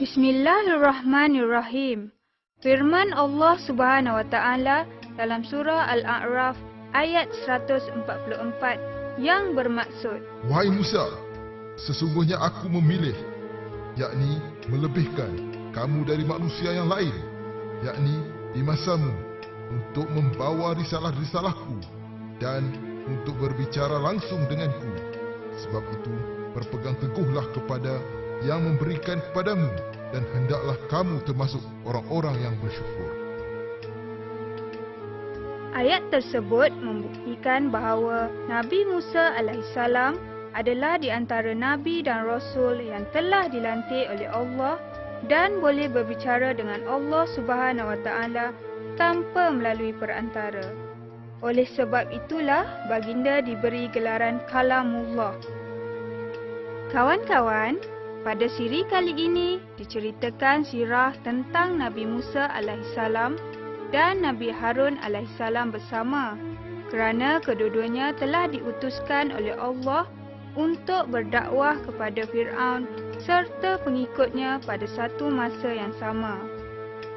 Bismillahirrahmanirrahim. Firman Allah Subhanahu wa taala dalam surah Al-A'raf ayat 144 yang bermaksud, Wahai Musa, sesungguhnya aku memilih, yakni melebihkan kamu dari manusia yang lain, yakni di masamu, untuk membawa risalah-risalahku dan untuk berbicara langsung denganku. Sebab itu, berpegang teguhlah kepada yang memberikan kepadamu, dan hendaklah kamu termasuk orang-orang yang bersyukur. Ayat tersebut membuktikan bahawa Nabi Musa alaihissalam adalah di antara Nabi dan Rasul yang telah dilantik oleh Allah dan boleh berbicara dengan Allah Subhanahu wa taala tanpa melalui perantara. Oleh sebab itulah baginda diberi gelaran Kalamullah. Kawan-kawan, pada siri kali ini diceritakan sirah tentang Nabi Musa alaihissalam dan Nabi Harun alaihissalam bersama, kerana kedua-duanya telah diutuskan oleh Allah untuk berdakwah kepada Fir'aun serta pengikutnya pada satu masa yang sama.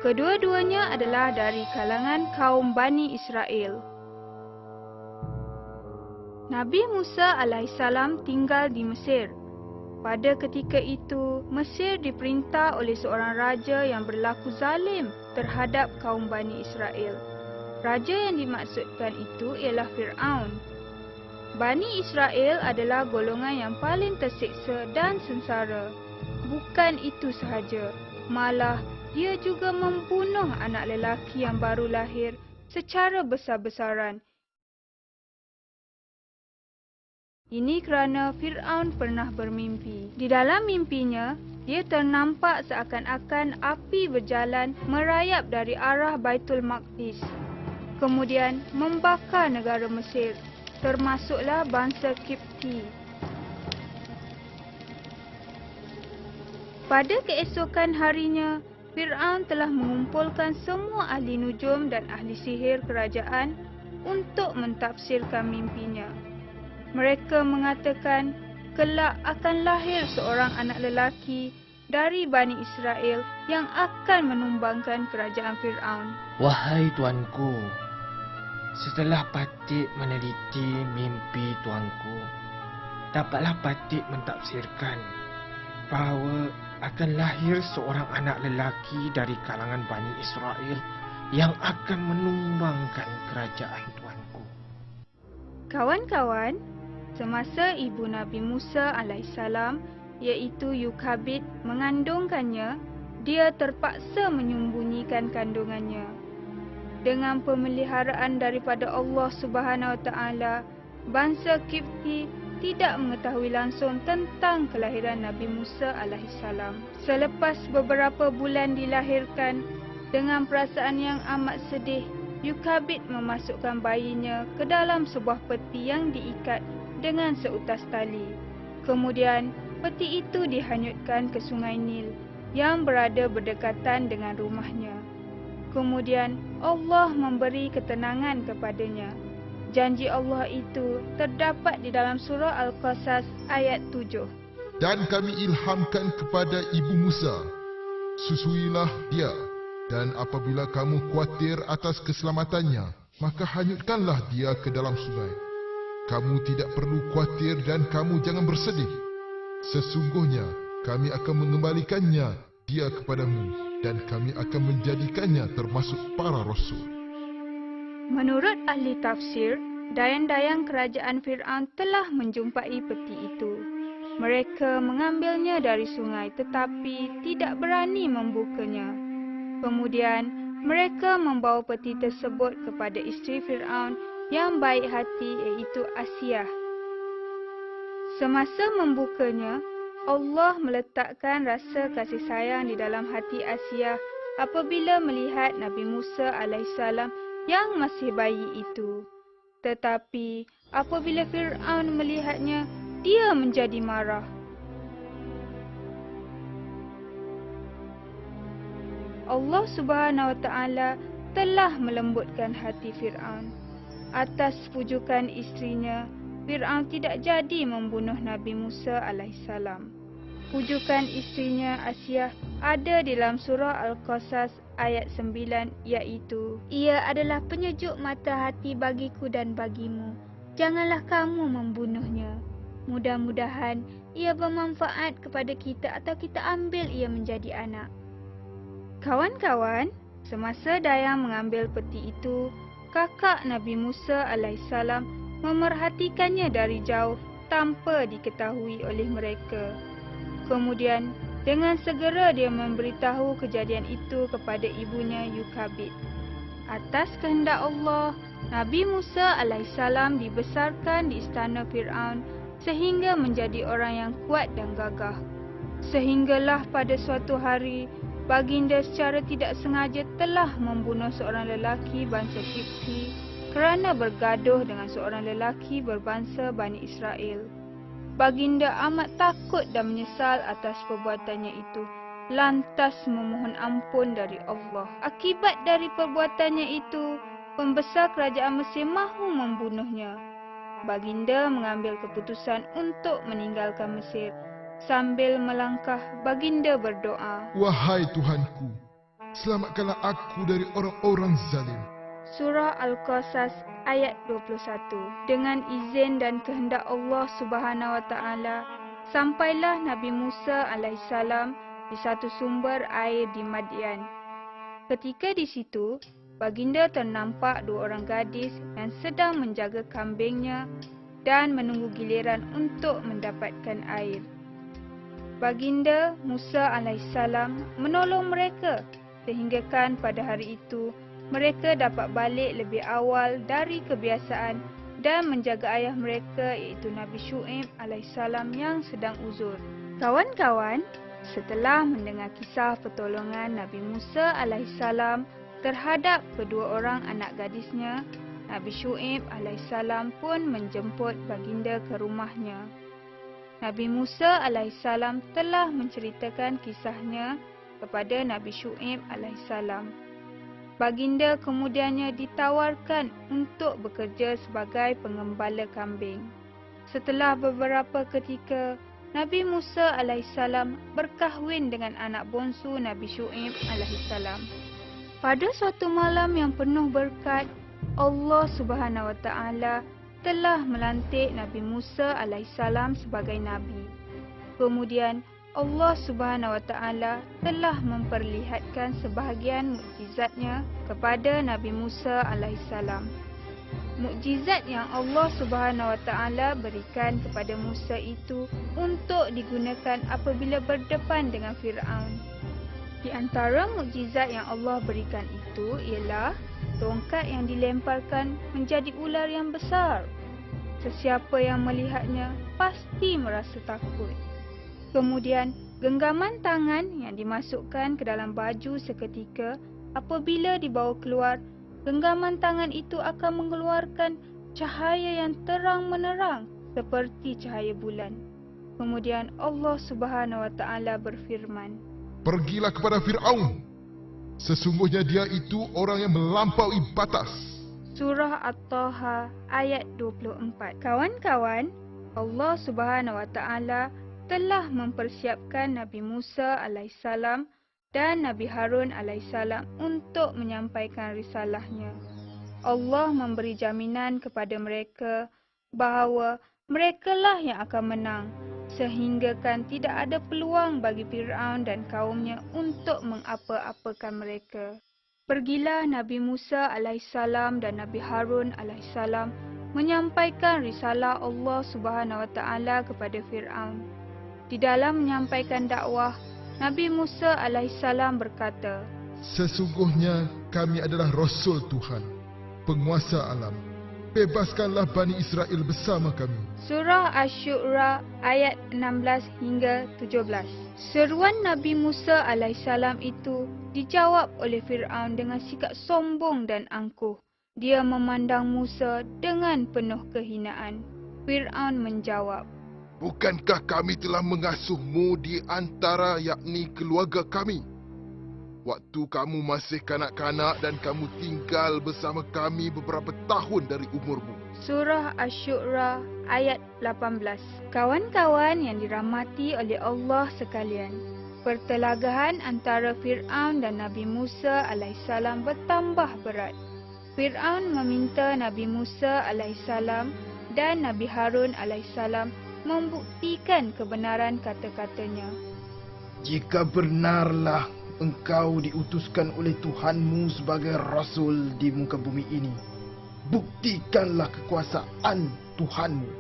Kedua-duanya adalah dari kalangan kaum Bani Israel. Nabi Musa alaihissalam tinggal di Mesir. Pada ketika itu, Mesir diperintah oleh seorang raja yang berlaku zalim terhadap kaum Bani Israel. Raja yang dimaksudkan itu ialah Fir'aun. Bani Israel adalah golongan yang paling tersiksa dan sengsara. Bukan itu sahaja, malah dia juga membunuh anak lelaki yang baru lahir secara besar-besaran. Ini kerana Fir'aun pernah bermimpi. Di dalam mimpinya, dia ternampak seakan-akan api berjalan merayap dari arah Baitul Maqdis, kemudian membakar negara Mesir, termasuklah bangsa Kipti. Pada keesokan harinya, Fir'aun telah mengumpulkan semua ahli nujum dan ahli sihir kerajaan untuk mentafsirkan mimpinya. Mereka mengatakan kelak akan lahir seorang anak lelaki dari Bani Israel yang akan menumbangkan kerajaan Fir'aun. Wahai tuanku, setelah Patik meneliti mimpi tuanku, dapatlah Patik mentafsirkan bahawa akan lahir seorang anak lelaki dari kalangan Bani Israel yang akan menumbangkan kerajaan tuanku. Kawan-kawan, semasa ibu Nabi Musa alaihissalam iaitu Yukabid mengandungkannya, dia terpaksa menyembunyikan kandungannya. Dengan pemeliharaan daripada Allah Subhanahu wa taala, bangsa Kipti tidak mengetahui langsung tentang kelahiran Nabi Musa alaihissalam. Selepas beberapa bulan dilahirkan, dengan perasaan yang amat sedih, Yukabid memasukkan bayinya ke dalam sebuah peti yang diikat dengan seutas tali. Kemudian, peti itu dihanyutkan ke Sungai Nil yang berada berdekatan dengan rumahnya. Kemudian, Allah memberi ketenangan kepadanya. Janji Allah itu terdapat di dalam surah Al-Qasas ayat 7. Dan kami ilhamkan kepada ibu Musa, susuilah dia, dan apabila kamu khawatir atas keselamatannya, maka hanyutkanlah dia ke dalam sungai. Kamu tidak perlu khawatir dan kamu jangan bersedih. Sesungguhnya kami akan mengembalikannya dia kepadamu, dan kami akan menjadikannya termasuk para rasul. Menurut ahli tafsir, dayang-dayang kerajaan Fir'aun telah menjumpai peti itu. Mereka mengambilnya dari sungai tetapi tidak berani membukanya. Kemudian, mereka membawa peti tersebut kepada isteri Fir'aun yang baik hati iaitu Asiyah. Semasa membukanya, Allah meletakkan rasa kasih sayang di dalam hati Asiyah apabila melihat Nabi Musa alaihissalam yang masih bayi itu. Tetapi apabila Fir'aun melihatnya, dia menjadi marah. Allah Subhanahu wa taala telah melembutkan hati Fir'aun. Atas pujukan isterinya, Fir'aun tidak jadi membunuh Nabi Musa alaihissalam. Rujukan isterinya Asiah ada di dalam surah Al-Qasas ayat 9, iaitu, ia adalah penyejuk mata hati bagiku dan bagimu. Janganlah kamu membunuhnya. Mudah-mudahan ia bermanfaat kepada kita atau kita ambil ia menjadi anak. Kawan-kawan, semasa Dayang mengambil peti itu, kakak Nabi Musa alaihissalam memerhatikannya dari jauh tanpa diketahui oleh mereka. Kemudian, dengan segera dia memberitahu kejadian itu kepada ibunya Yukabit. Atas kehendak Allah, Nabi Musa alaihissalam dibesarkan di istana Fir'aun sehingga menjadi orang yang kuat dan gagah. Sehinggalah pada suatu hari, baginda secara tidak sengaja telah membunuh seorang lelaki bangsa Kipti kerana bergaduh dengan seorang lelaki berbangsa Bani Israel. Baginda amat takut dan menyesal atas perbuatannya itu, lantas memohon ampun dari Allah. Akibat dari perbuatannya itu, pembesar kerajaan Mesir mahu membunuhnya. Baginda mengambil keputusan untuk meninggalkan Mesir. Sambil melangkah, baginda berdoa, Wahai Tuhanku, selamatkanlah aku dari orang-orang zalim. Surah Al-Qasas ayat 21. Dengan izin dan kehendak Allah Subhanahu Wa Taala, sampailah Nabi Musa alaihissalam di satu sumber air di Madian. Ketika di situ, baginda ternampak dua orang gadis yang sedang menjaga kambingnya dan menunggu giliran untuk mendapatkan air. Baginda Musa alaihissalam menolong mereka sehinggakan pada hari itu mereka dapat balik lebih awal dari kebiasaan dan menjaga ayah mereka iaitu Nabi Syuaib alaihissalam yang sedang uzur. Kawan-kawan, setelah mendengar kisah pertolongan Nabi Musa alaihissalam terhadap kedua orang anak gadisnya, Nabi Syuaib alaihissalam pun menjemput baginda ke rumahnya. Nabi Musa alaihissalam telah menceritakan kisahnya kepada Nabi Syuaib alaihissalam. Baginda kemudiannya ditawarkan untuk bekerja sebagai pengembala kambing. Setelah beberapa ketika, Nabi Musa alaihissalam berkahwin dengan anak bongsu Nabi Syuaib alaihissalam. Pada suatu malam yang penuh berkat, Allah Subhanahu Wa Taala telah melantik Nabi Musa alaihissalam sebagai nabi. Kemudian Allah Subhanahu Wa Taala telah memperlihatkan sebahagian mukjizatnya kepada Nabi Musa alaihissalam. Mukjizat yang Allah Subhanahu Wa Taala berikan kepada Musa itu untuk digunakan apabila berdepan dengan Fir'aun. Di antara mukjizat yang Allah berikan itu ialah tongkat yang dilemparkan menjadi ular yang besar. Sesiapa yang melihatnya pasti merasa takut. Kemudian, genggaman tangan yang dimasukkan ke dalam baju seketika, apabila dibawa keluar, genggaman tangan itu akan mengeluarkan cahaya yang terang menerang seperti cahaya bulan. Kemudian Allah Subhanahu Wa Taala berfirman, Pergilah kepada Fir'aun. Sesungguhnya dia itu orang yang melampaui batas. Surah At-Taha ayat 24. Kawan-kawan, Allah Subhanahu Wa Taala telah mempersiapkan Nabi Musa alaihissalam dan Nabi Harun alaihissalam untuk menyampaikan risalahnya. Allah memberi jaminan kepada mereka bahawa merekalah yang akan menang, sehinggakan tidak ada peluang bagi Fir'aun dan kaumnya untuk mengapa-apakan mereka. Pergilah Nabi Musa alaihissalam dan Nabi Harun alaihissalam menyampaikan risalah Allah Subhanahu Wa Taala kepada Fir'aun. Di dalam menyampaikan dakwah, Nabi Musa alaihissalam berkata, Sesungguhnya kami adalah Rasul Tuhan, penguasa alam. Bebaskanlah Bani Israel bersama kami. Surah Asy-Syu'ara ayat 16 hingga 17. Seruan Nabi Musa alaihissalam itu dijawab oleh Fir'aun dengan sikap sombong dan angkuh. Dia memandang Musa dengan penuh kehinaan. Fir'aun menjawab, Bukankah kami telah mengasuhmu di antara yakni keluarga kami? Waktu kamu masih kanak-kanak dan kamu tinggal bersama kami beberapa tahun dari umurmu. Surah Asy-Syu'ara ayat 18. Kawan-kawan yang dirahmati oleh Allah sekalian, pertelagahan antara Fir'aun dan Nabi Musa alaihissalam bertambah berat. Fir'aun meminta Nabi Musa alaihissalam dan Nabi Harun alaihissalam membuktikan kebenaran kata-katanya. Jika benarlah engkau diutuskan oleh Tuhanmu sebagai Rasul di muka bumi ini, buktikanlah kekuasaan Tuhanmu.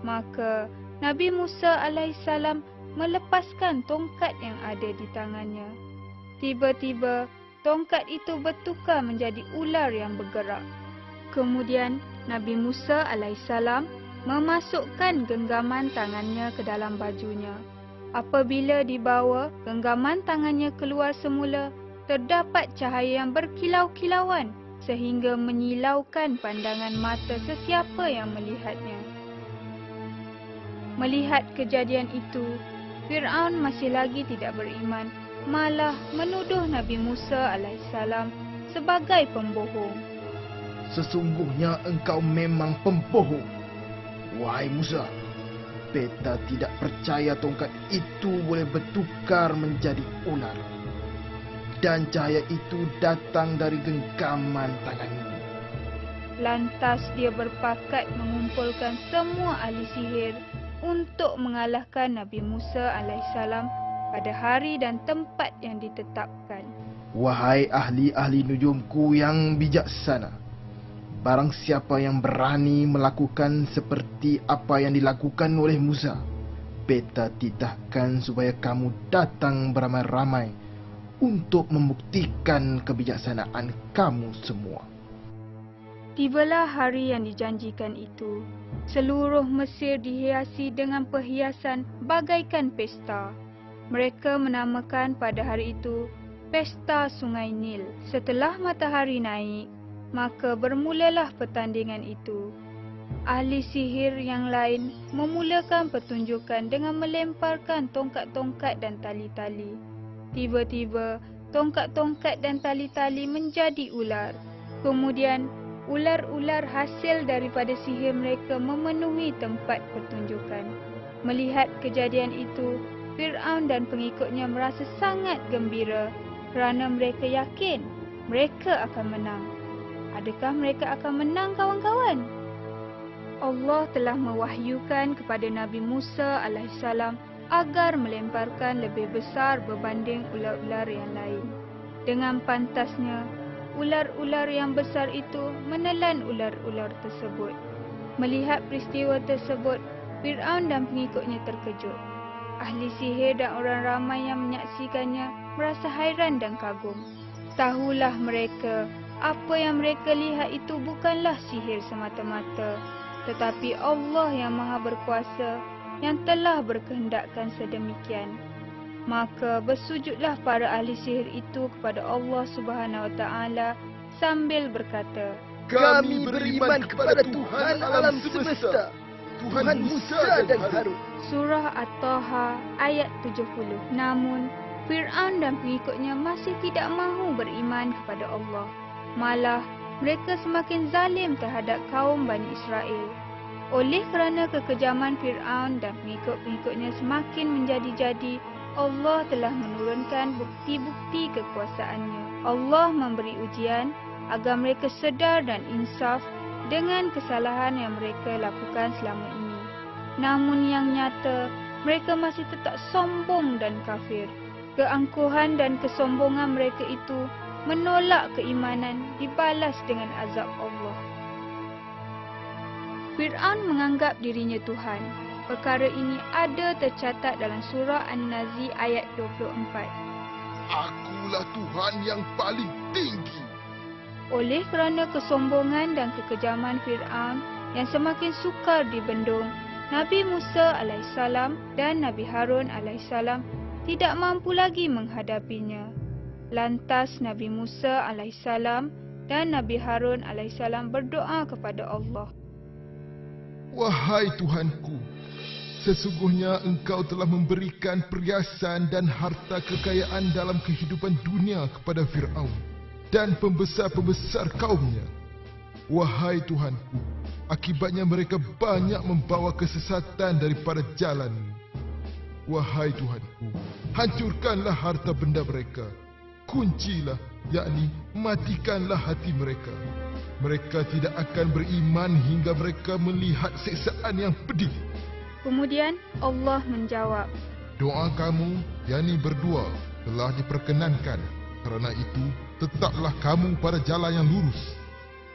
Maka Nabi Musa alaihissalam melepaskan tongkat yang ada di tangannya. Tiba-tiba, tongkat itu bertukar menjadi ular yang bergerak. Kemudian, Nabi Musa alaihissalam memasukkan genggaman tangannya ke dalam bajunya. Apabila dibawa, genggaman tangannya keluar semula, terdapat cahaya yang berkilau-kilauan sehingga menyilaukan pandangan mata sesiapa yang melihatnya. Melihat kejadian itu, Fir'aun masih lagi tidak beriman, malah menuduh Nabi Musa alaihissalam sebagai pembohong. Sesungguhnya engkau memang pembohong. Wahai Musa, beta tidak percaya tongkat itu boleh bertukar menjadi ular. Dan cahaya itu datang dari genggaman tanganmu. Lantas dia berpakat mengumpulkan semua ahli sihir untuk mengalahkan Nabi Musa alaihissalam pada hari dan tempat yang ditetapkan. Wahai ahli-ahli nujumku yang bijaksana, barang siapa yang berani melakukan seperti apa yang dilakukan oleh Musa, beta titahkan supaya kamu datang beramai-ramai untuk membuktikan kebijaksanaan kamu semua. Tibalah hari yang dijanjikan itu. Seluruh Mesir dihiasi dengan perhiasan bagaikan pesta. Mereka menamakan pada hari itu Pesta Sungai Nil. Setelah matahari naik, maka bermulalah pertandingan itu. Ahli sihir yang lain memulakan pertunjukan dengan melemparkan tongkat-tongkat dan tali-tali. Tiba-tiba, tongkat-tongkat dan tali-tali menjadi ular. Kemudian, ular-ular hasil daripada sihir mereka memenuhi tempat pertunjukan. Melihat kejadian itu, Fir'aun dan pengikutnya merasa sangat gembira kerana mereka yakin mereka akan menang. Adakah mereka akan menang, kawan-kawan? Allah telah mewahyukan kepada Nabi Musa alaihissalam agar melemparkan lebih besar berbanding ular-ular yang lain. Dengan pantasnya, ular-ular yang besar itu menelan ular-ular tersebut. Melihat peristiwa tersebut, Fir'aun dan pengikutnya terkejut. Ahli sihir dan orang ramai yang menyaksikannya merasa hairan dan kagum. Tahulah mereka, apa yang mereka lihat itu bukanlah sihir semata-mata, tetapi Allah yang Maha Berkuasa yang telah berkehendakkan sedemikian. Maka bersujudlah para ahli sihir itu kepada Allah Subhanahu Wa Taala sambil berkata, Kami beriman kepada Tuhan alam semesta, Tuhan Musa dan Harun. Surah At-Taha ayat 70. Namun, Fir'aun dan pengikutnya masih tidak mahu beriman kepada Allah. Malah, mereka semakin zalim terhadap kaum Bani Israel. Oleh kerana kekejaman Fir'aun dan pengikut-pengikutnya semakin menjadi-jadi, Allah telah menurunkan bukti-bukti kekuasaannya. Allah memberi ujian agar mereka sedar dan insaf dengan kesalahan yang mereka lakukan selama ini. Namun yang nyata, mereka masih tetap sombong dan kafir. Keangkuhan dan kesombongan mereka itu menolak keimanan dibalas dengan azab Allah. Fir'aun menganggap dirinya Tuhan. Perkara ini ada tercatat dalam surah An-Nazi ayat 24. Akulah Tuhan yang paling tinggi. Oleh kerana kesombongan dan kekejaman Fir'aun yang semakin sukar dibendung, Nabi Musa alaihissalam dan Nabi Harun alaihissalam tidak mampu lagi menghadapinya. Lantas Nabi Musa alaihissalam dan Nabi Harun alaihissalam berdoa kepada Allah. Wahai Tuhanku, sesungguhnya Engkau telah memberikan perhiasan dan harta kekayaan dalam kehidupan dunia kepada Fir'aun dan pembesar-pembesar kaumnya. Wahai Tuhanku, akibatnya mereka banyak membawa kesesatan daripada jalan. Wahai Tuhanku, hancurkanlah harta benda mereka. Kuncilah, yakni matikanlah hati mereka. Mereka tidak akan beriman hingga mereka melihat siksaan yang pedih. Kemudian Allah menjawab, Doa kamu, yakni berdua, telah diperkenankan. Kerana itu, tetaplah kamu pada jalan yang lurus.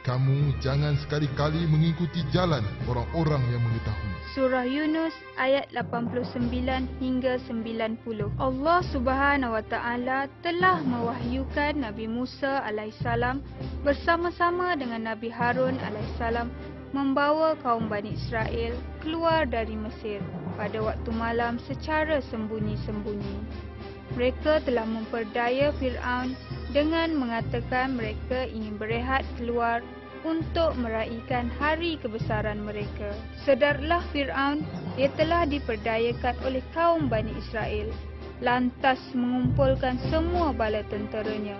Kamu jangan sekali-kali mengikuti jalan orang-orang yang mengetahui. Surah Yunus ayat 89 hingga 90. Allah Subhanahu Wa Taala telah mewahyukan Nabi Musa alaihissalam bersama-sama dengan Nabi Harun alaihissalam membawa kaum Bani Israel keluar dari Mesir pada waktu malam secara sembunyi-sembunyi. Mereka telah memperdaya Fir'aun dengan mengatakan mereka ingin berehat keluar untuk meraihkan hari kebesaran mereka. Sedarlah Fir'aun ia telah diperdayakan oleh kaum Bani Israel, lantas mengumpulkan semua bala tenteranya.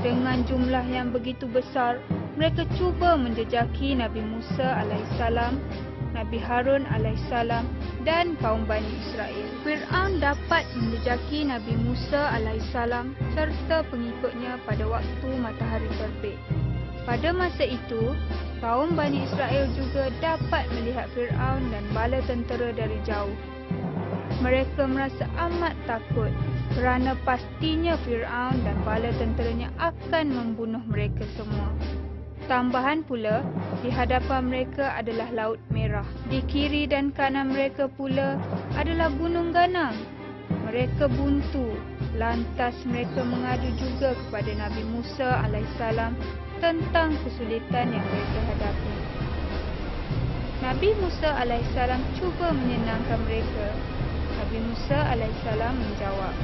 Dengan jumlah yang begitu besar, mereka cuba menjejaki Nabi Musa alaihissalam, Nabi Harun alaihissalam dan kaum Bani Israel. Fir'aun dapat menjejaki Nabi Musa alaihissalam serta pengikutnya pada waktu matahari terbit. Pada masa itu, kaum Bani Israel juga dapat melihat Fir'aun dan bala tentera dari jauh. Mereka merasa amat takut kerana pastinya Fir'aun dan bala tenteranya akan membunuh mereka semua. Tambahan pula, di hadapan mereka adalah Laut Merah. Di kiri dan kanan mereka pula adalah Gunung Ganang. Mereka buntu. Lantas mereka mengadu juga kepada Nabi Musa alaihissalam tentang kesulitan yang mereka hadapi. Nabi Musa alaihissalam cuba menyenangkan mereka. Nabi Musa alaihissalam menjawab,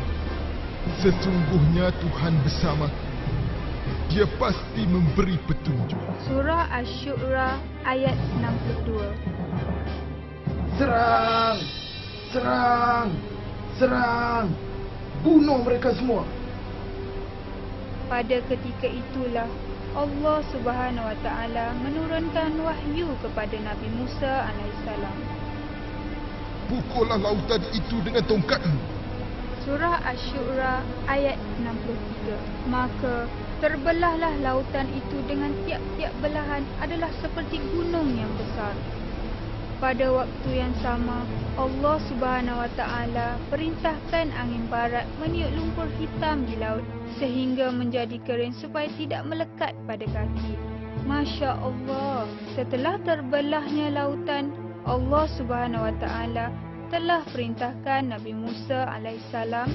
Sesungguhnya Tuhan bersamaku. Dia pasti memberi petunjuk. Surah Asy-Syu'ara ayat 62. Serang! Serang! Serang! Bunuh mereka semua! Pada ketika itulah Allah Subhanahu Wa Taala menurunkan wahyu kepada Nabi Musa alaihissalam. Pukullah lautan itu dengan tongkatmu. Surah Asy-Syu'ara ayat 63. Maka terbelahlah lautan itu dengan tiap-tiap belahan adalah seperti gunung yang besar. Pada waktu yang sama, Allah Subhanahu Wa Taala perintahkan angin barat meniup lumpur hitam di laut sehingga menjadi kering supaya tidak melekat pada kaki. Masya Allah, setelah terbelahnya lautan, Allah Subhanahu Wa Taala telah perintahkan Nabi Musa alaihissalam,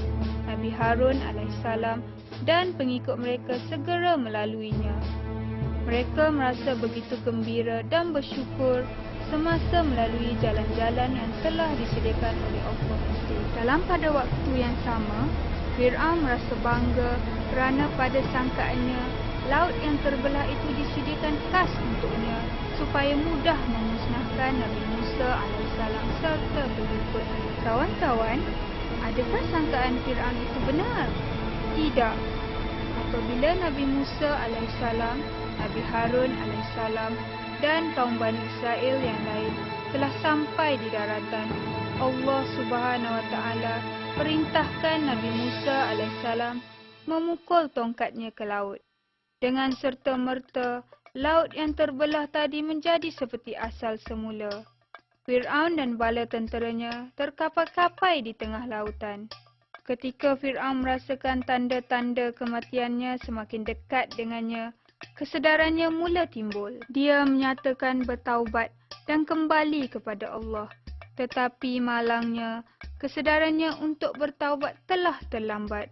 Nabi Harun alaihissalam dan pengikut mereka segera melaluinya. Mereka merasa begitu gembira dan bersyukur semasa melalui jalan-jalan yang telah disediakan oleh Allah itu. Dalam pada waktu yang sama, Fir'aun merasa bangga kerana pada sangkaannya laut yang terbelah itu disediakan khas untuknya supaya mudah memusnahkan Nabi Musa alaihissalam serta pengikut. Kawan-kawan, adakah sangkaan Fir'aun itu benar? Tidak. Apabila Nabi Musa alaihissalam, Nabi Harun alaihissalam dan kaum Bani Israel yang lain telah sampai di daratan, Allah Subhanahu Wa Taala perintahkan Nabi Musa alaihissalam memukul tongkatnya ke laut. Dengan serta-merta, laut yang terbelah tadi menjadi seperti asal semula. Fir'aun dan bala tenteranya terkapai-kapai di tengah lautan. Ketika Fir'aun merasakan tanda-tanda kematiannya semakin dekat dengannya, kesedarannya mula timbul. Dia menyatakan bertaubat dan kembali kepada Allah. Tetapi malangnya, kesedarannya untuk bertaubat telah terlambat.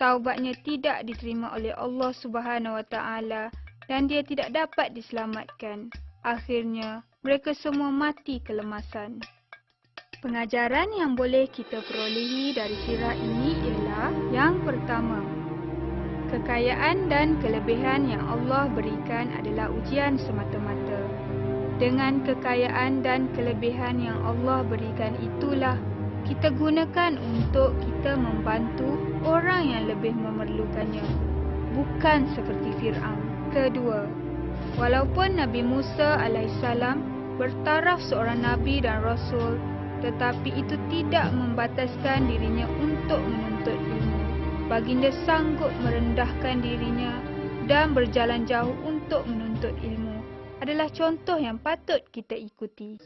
Taubatnya tidak diterima oleh Allah Subhanahu Wa Taala dan dia tidak dapat diselamatkan. Akhirnya, mereka semua mati kelemasan. Pengajaran yang boleh kita perolehi dari sirah ini ialah yang pertama, kekayaan dan kelebihan yang Allah berikan adalah ujian semata-mata. Dengan kekayaan dan kelebihan yang Allah berikan itulah kita gunakan untuk kita membantu orang yang lebih memerlukannya, bukan seperti Fir'aun. Kedua, Walaupun Nabi Musa alaihissalam bertaraf seorang Nabi dan Rasul, tetapi itu tidak membataskan dirinya untuk menuntut ilmu. Baginda sanggup merendahkan dirinya dan berjalan jauh untuk menuntut ilmu. Adalah contoh yang patut kita ikuti.